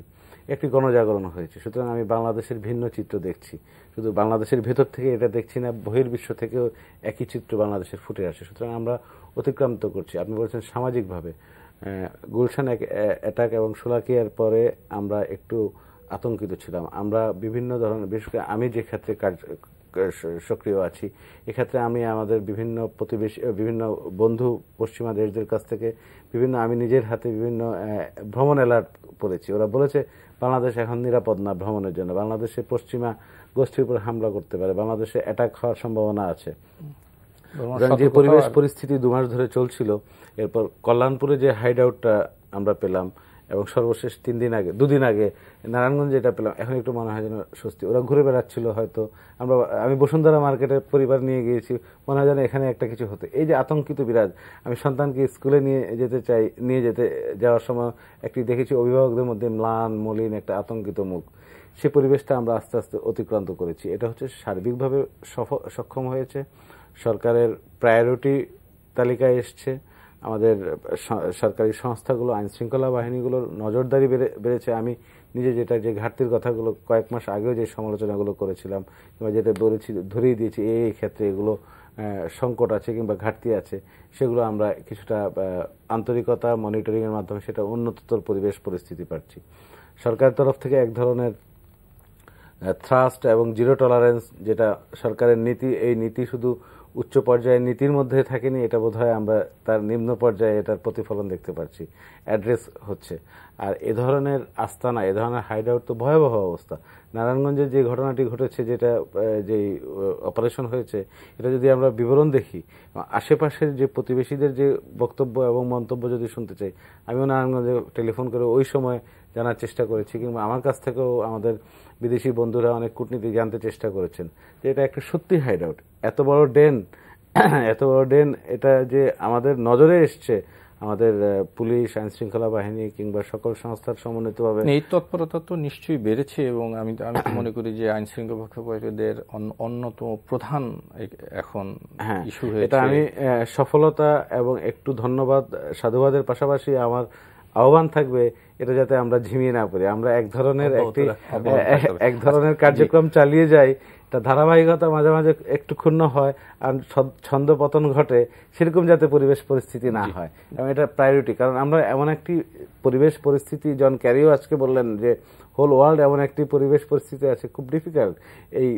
একটি গণজাগরণ হয়েছে। সুতরাং আমি বাংলাদেশের ভিন্ন চিত্র দেখছি, শুধু বাংলাদেশের ভেতর থেকে এটা দেখছি না, বহির্বিশ্ব থেকেও একই চিত্র বাংলাদেশের ফুটে আসে। সুতরাং আমরা অতিক্রান্ত করছি। আপনি বলছেন সামাজিকভাবে গুলশান অ্যাটাক এবং শোলাকিয়ার পরে আমরা একটু আতঙ্কিত ছিলাম। আমরা বিভিন্ন ধরনের, বিশেষ করে আমি যে ক্ষেত্রে সক্রিয় আছি, এক্ষেত্রে আমি আমাদের বিভিন্ন প্রতিবেশী, বিভিন্ন বন্ধু পশ্চিমা দেশদের কাছ থেকে আমি নিজের হাতে বিভিন্ন ভ্রমণ অ্যালার্ট পড়েছি। ওরা বলেছে বাংলাদেশ এখন নিরাপদ না ভ্রমণের জন্য, বাংলাদেশে পশ্চিমা গোষ্ঠীর উপর হামলা করতে পারে, বাংলাদেশে অ্যাটাক হওয়ার সম্ভাবনা আছে। যে পরিবেশ পরিস্থিতি 2 মাস ধরে চলছিল, এরপর কল্যাণপুরে যে হাইড আউটটা আমরা পেলাম এবং সর্বশেষ 2 দিন আগে নারায়ণগঞ্জে এটা পেলাম, এখন একটু মনে হয় যেন স্বস্তি। ওরা ঘুরে বেড়াচ্ছিল হয়তো, আমি বসুন্ধরা মার্কেটে পরিবার নিয়ে গিয়েছি, মনে হয় যেন এখানে একটা কিছু হতো। এই যে আতঙ্কিত বিরাজ, আমি সন্তানকে স্কুলে নিয়ে যেতে যাওয়ার সময় একটি দেখেছি অভিভাবকদের মধ্যে ম্লান মলিন একটা আতঙ্কিত মুখ। সে পরিবেশটা আমরা আস্তে আস্তে অতিক্রান্ত করেছি। এটা হচ্ছে সার্বিকভাবে সক্ষম হয়েছে, সরকারের প্রায়োরিটি তালিকায় এসছে, আমাদের সরকারি সংস্থাগুলো, আইন শৃঙ্খলা বাহিনীগুলোর নজরদারি বেড়েছে। আমি নিজে যে ঘাটতির কথাগুলো কয়েক মাস আগেও যে সমালোচনাগুলো করেছিলাম কিংবা যেটা ধরিয়ে দিয়েছি এই ক্ষেত্রে এগুলো সংকট আছে কিংবা ঘাটতি আছে, সেগুলো আমরা কিছুটা আন্তরিকতা মনিটরিং এর মাধ্যমে সেটা উন্নততর পরিবেশ পরিস্থিতি পাচ্ছি। সরকারের তরফ থেকে এক ধরনের থ্রাস্ট এবং জিরো টলারেন্স, যেটা সরকারের নীতি, এই নীতি শুধু উচ্চ পর্যায়ের নীতির মধ্যে থাকেনি, এটা বোধহয় আমরা তার নিম্ন পর্যায়ে এটার প্রতিফলন দেখতে পাচ্ছি, অ্যাড্রেস হচ্ছে। আর এ ধরনের আস্তানা, এ ধরনের হাইড আউট তো ভয়াবহ অবস্থা। নারায়ণগঞ্জের যে ঘটনাটি ঘটেছে, যেটা যে অপারেশন হয়েছে, এটা যদি আমরা বিবরণ দেখি, আশেপাশের যে প্রতিবেশীদের যে বক্তব্য এবং মন্তব্য যদি শুনতে চাই, আমিও নারায়ণগঞ্জে টেলিফোন করে ওই সময় জানার চেষ্টা করেছি, কিংবা আমার কাছ থেকেও আমাদের বিদেশি বন্ধুরা অনেক কূটনীতি জানতে চেষ্টা করেছেন যে এটা একটা সত্যি হাইড আউট। এত বড় ডেন এটা যে আমাদের নজরে এসছে, আমাদের পুলিশ, আইন শৃঙ্খলা বাহিনী কিংবা সকল সংস্থার সমন্বিতভাবে এই তৎপরতা তো নিশ্চয়ই বেড়েছে, এবং আমি মনে করি যে আইন শৃঙ্খলা রক্ষাকারীদের অন্যতম প্রধান এখন ইস্যু হয়েছে। এটা আমি সফলতা এবং একটু ধন্যবাদ, সাধুবাদের পাশাপাশি আমার আহ্বান থাকবে এটা যাতে আমরা ঝিমিয়ে না পড়ি, আমরা এক ধরনের কার্যক্রম চালিয়ে যাই, তা ধারাবাহিকতা মাঝে মাঝে একটু ক্ষুণ্ণ হয় আর ছন্দ পতন ঘটে, সেরকম যাতে পরিবেশ পরিস্থিতি না হয়, এবং এটা প্রায়োরিটি। কারণ আমরা এমন একটি পরিবেশ পরিস্থিতি, জন ক্যারিও আজকে বললেন যে হোল ওয়ার্ল্ড এমন একটি পরিবেশ পরিস্থিতি আছে, খুব ডিফিকাল্ট। এই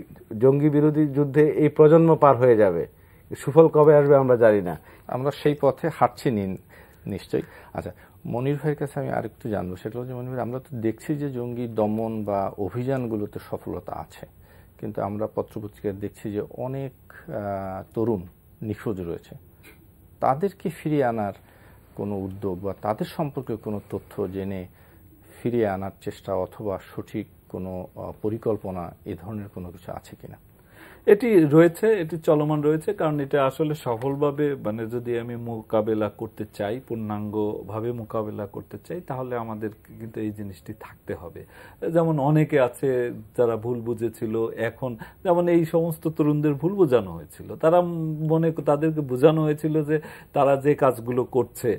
জঙ্গি বিরোধী যুদ্ধে এই প্রজন্ম পার হয়ে যাবে, সুফল কবে আসবে আমরা জানি না, আমরা সেই পথে হাঁটছি নিশ্চয়ই। আচ্ছা, মনির ভাইয়ের কাছে আমি আরেকটু জানবো, সেটা হচ্ছে মনির ভাই, আমরা তো দেখছি যে জঙ্গি দমন বা অভিযানগুলোতে সফলতা আছে, কিন্তু আমরা পত্রপত্রিকায় দেখছি যে অনেক তরুণ নিখোঁজ রয়েছে। তাদেরকে ফিরিয়ে আনার কোনো উদ্যোগ বা তাদের সম্পর্কে কোনো তথ্য জেনে ফিরিয়ে আনার চেষ্টা অথবা সঠিক কোনো পরিকল্পনা এ ধরনের কোনো কিছু আছে কিনা? এটি রয়েছে, এটি চলমান রয়েছে, কারণ এটা আসলে সফলভাবে যদি আমি মোকাবেলা করতে চাই, পূর্ণাঙ্গভাবে মোকাবেলা করতে চাই, তাহলে আমাদের কিন্তু এই জিনিসটি থাকতে হবে। যেমন অনেকে আছে যারা ভুল বুঝেছিল, এখন যেমন এই সমস্ত তরুণদের ভুল বোঝানো হয়েছিল, তাদেরকে বোঝানো হয়েছিল যে তারা যে কাজগুলো করছে,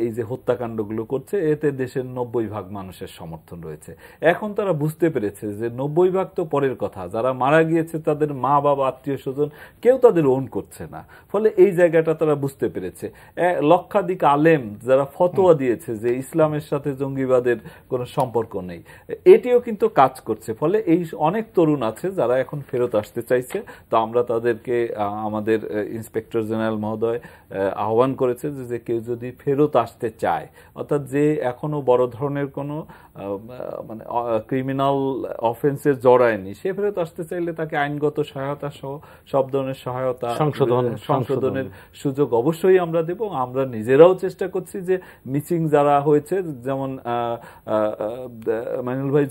এই যে হত্যাকাণ্ডগুলো করছে, এতে দেশের 90% মানুষের সমর্থন রয়েছে। এখন তারা বুঝতে পেরেছে যে 90% তো পরের কথা, যারা মারা গিয়েছে তাদের মা বাবা আত্মীয় স্বজন কেউ তাদের ওন করছে না। ফলে এই জায়গাটা তারা বুঝতে পেরেছে। লক্ষাধিক আলেম যারা ফতোয়া দিয়েছে যে ইসলামের সাথে জঙ্গিবাদের কোনো সম্পর্ক নেই, এটিও কিন্তু কাজ করছে। ফলে এই অনেক তরুণ আছে যারা এখন ফেরত আসতে চাইছে। তো আমরা তাদেরকে, আমাদের ইন্সপেক্টর জেনারেল মহোদয় আহ্বান করেছে যে কেউ যদি ফেরত আসতে চায়, অর্থাৎ যে এখনো বড় ধরনের কোনো ক্রিমিনাল অফেন্সে জড়ায়নি, সে ফেরত আসতে চাইলে তাকে আইনগত সহায়তা সহ সব ধরনের সহায়তা, সংশোধনের সুযোগ অবশ্যই আমরা দেব। আমরা নিজেরাও চেষ্টা করছি যে মিসিং যারা হয়েছে, যেমন মাইনুল ভাই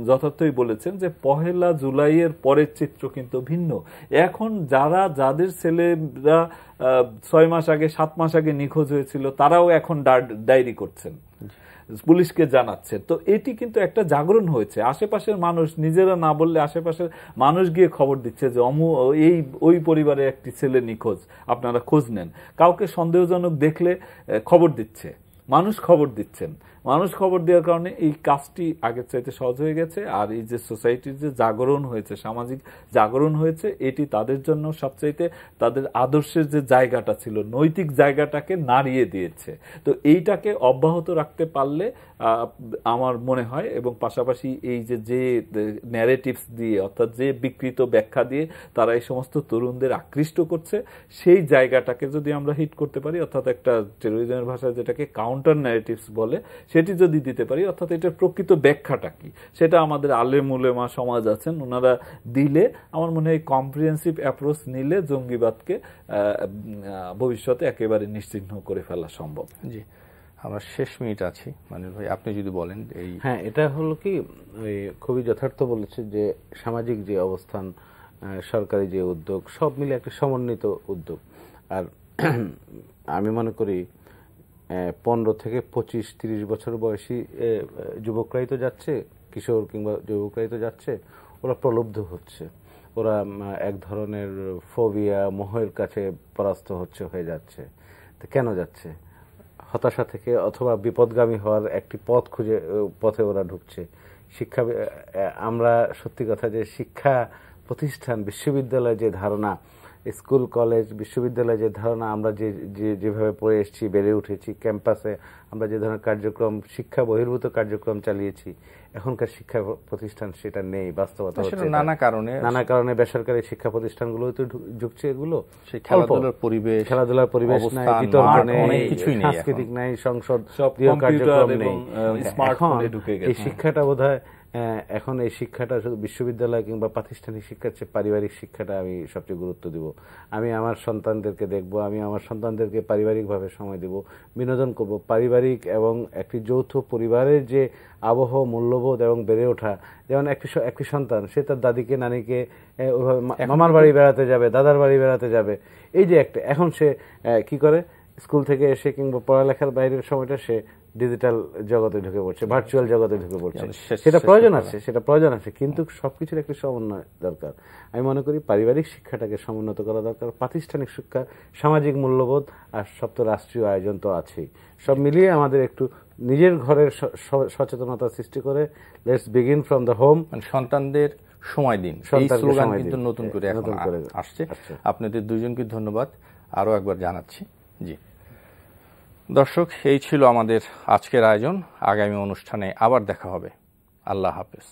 যথার্থই বলেছেন যে 1 জুলাইয়ের পরের চিত্র কিন্তু ভিন্ন। এখন যাদের ছেলেরা 6 মাস আগে 7 মাস আগে নিখোঁজ হয়েছিল, তারাও এখন ডায়েরি করছেন, পুলিশকে জানাচ্ছেন। তো এটি কিন্তু একটা জাগরণ হয়েছে। আশেপাশের মানুষ নিজেরা না বললে আশেপাশের মানুষ গিয়ে খবর দিচ্ছে যে ওই পরিবারে একটি ছেলে নিখোঁজ, আপনারা খোঁজ নেন। কাউকে সন্দেহজনক দেখলে খবর দিচ্ছে, মানুষ খবর দিচ্ছেন। মানুষ খবর দেওয়ার কারণে এই কাজটি আগের চাইতে সহজ হয়ে গেছে। আর এই যে সোসাইটির যে জাগরণ হয়েছে, সামাজিক জাগরণ হয়েছে, এটি তাদের জন্য সবচাইতে তাদের আদর্শের যে জায়গাটা ছিল, নৈতিক জায়গাটাকে নাড়িয়ে দিয়েছে। তো এইটাকে অব্যাহত রাখতে পারলে আমার মনে হয়, এবং পাশাপাশি এই যে ন্যারেটিভস দিয়ে, অর্থাৎ যে বিকৃত ব্যাখ্যা দিয়ে তারা এই সমস্ত তরুণদের আকৃষ্ট করছে, সেই জায়গাটাকে যদি আমরা হিট করতে পারি, অর্থাৎ একটা টেরোরিজমের ভাষায় যেটাকে কাউন্টার কাউন্টার ন্যারেটিভস বলে, সেটি যদি দিতে পারি, অর্থাৎ এটার প্রকৃত ব্যাখ্যাটা কি সেটা আমাদের আলেম উলেমা সমাজ আছেন, ওনারা দিলে আমার মনে হয় কম্প্রিহেন্সিভ অ্যাপ্রোচ নিলে জঙ্গিবাদকে ভবিষ্যতে একেবারে নিশ্চিহ্ন করে ফেলা সম্ভব। জি, আমার শেষ মিনিট আছি, মানে ভাই আপনি যদি বলেন। এই হ্যাঁ, এটা হলো কি খুবই যথার্থ বলেছে যে সামাজিক যে অবস্থান, সরকারি যে উদ্যোগ, সব মিলে একটা সমন্বিত উদ্যোগ। আর আমি মনে করি 15 থেকে 25-30 বছর বয়সী যুবকরাই তো যাচ্ছে, কিশোর কিংবা যুবকরাই তো যাচ্ছে, ওরা প্রলুব্ধ হচ্ছে, ওরা এক ধরনের ফোবিয়া, মোহের কাছে পরাস্ত হয়ে যাচ্ছে। তো কেন যাচ্ছে? হতাশা থেকে অথবা বিপদগামী হওয়ার একটি পথে ওরা ঢুকছে। আমরা সত্যি কথা যে শিক্ষা প্রতিষ্ঠান, বিশ্ববিদ্যালয় যে ধারণা, স্কুল কলেজ বিশ্ববিদ্যালয় যে ধারণা, আমরা যেভাবে পড়ে এসেছি, বেড়ে উঠেছি, ক্যাম্পাসে আমরা যে ধরনের কার্যক্রম, শিক্ষা বহির্ভূত কার্যক্রম চালিয়েছি, এখনকার শিক্ষা প্রতিষ্ঠান সেটা নেই। বাস্তবতা হচ্ছে নানা কারণে বেসরকারি শিক্ষা প্রতিষ্ঠানগুলো তো ঢুকছে, এগুলো খেলাধুলার পরিবেশ নাই, বিতর্ক নেই, সাংস্কৃতিক নাই, সংসদ কার্যক্রম নেই। এই শিক্ষাটা বোধহয় এখন এই শিক্ষাটা শুধু বিশ্ববিদ্যালয় কিংবা প্রাতিষ্ঠানিক শিক্ষার চেয়ে পারিবারিক শিক্ষাটা আমি সবচেয়ে গুরুত্ব দিব। আমি আমার সন্তানদেরকে দেখব, আমি আমার সন্তানদেরকে পারিবারিকভাবে সময় দেব, বিনোদন করব। পারিবারিক এবং একটি যৌথ পরিবারের যে আবহ, মূল্যবোধ এবং বেড়ে ওঠা, যেমন একটি সন্তান সে তার দাদিকে, নানিকে ওইভাবে মামার বাড়ি বেড়াতে যাবে, দাদার বাড়ি বেড়াতে যাবে, এই যে একটা, এখন সে কি করে, স্কুল থেকে এসে কিংবা পড়ালেখার বাইরের সময়টা সে ডিজিটাল জগতে ঢুকে পড়ছে, ভার্চুয়াল জগতে ঢুকে পড়ছে। সেটা প্রয়োজন আছে, কিন্তু সবকিছুর একটি সমন্বয় দরকার। আমি মনে করি পারিবারিক শিক্ষাটাকে সমুন্নত করা দরকার, প্রাতিষ্ঠানিক শিক্ষা, সামাজিক মূল্যবোধ, আর সব তো রাষ্ট্রীয় আয়োজন তো আছেই। সব মিলিয়ে আমাদের একটু নিজের ঘরের সচেতনতা সৃষ্টি করে, let's begin from the home. সন্তানদের সময় দিন, এই স্লোগান কিন্তু নতুন করে আসছে। আপনাদের দুজনকে ধন্যবাদ আরো একবার জানাচ্ছি। জি দর্শক, এই ছিল আমাদের আজকের আয়োজন। আগামী অনুষ্ঠানে আবার দেখা হবে। আল্লাহ হাফেজ।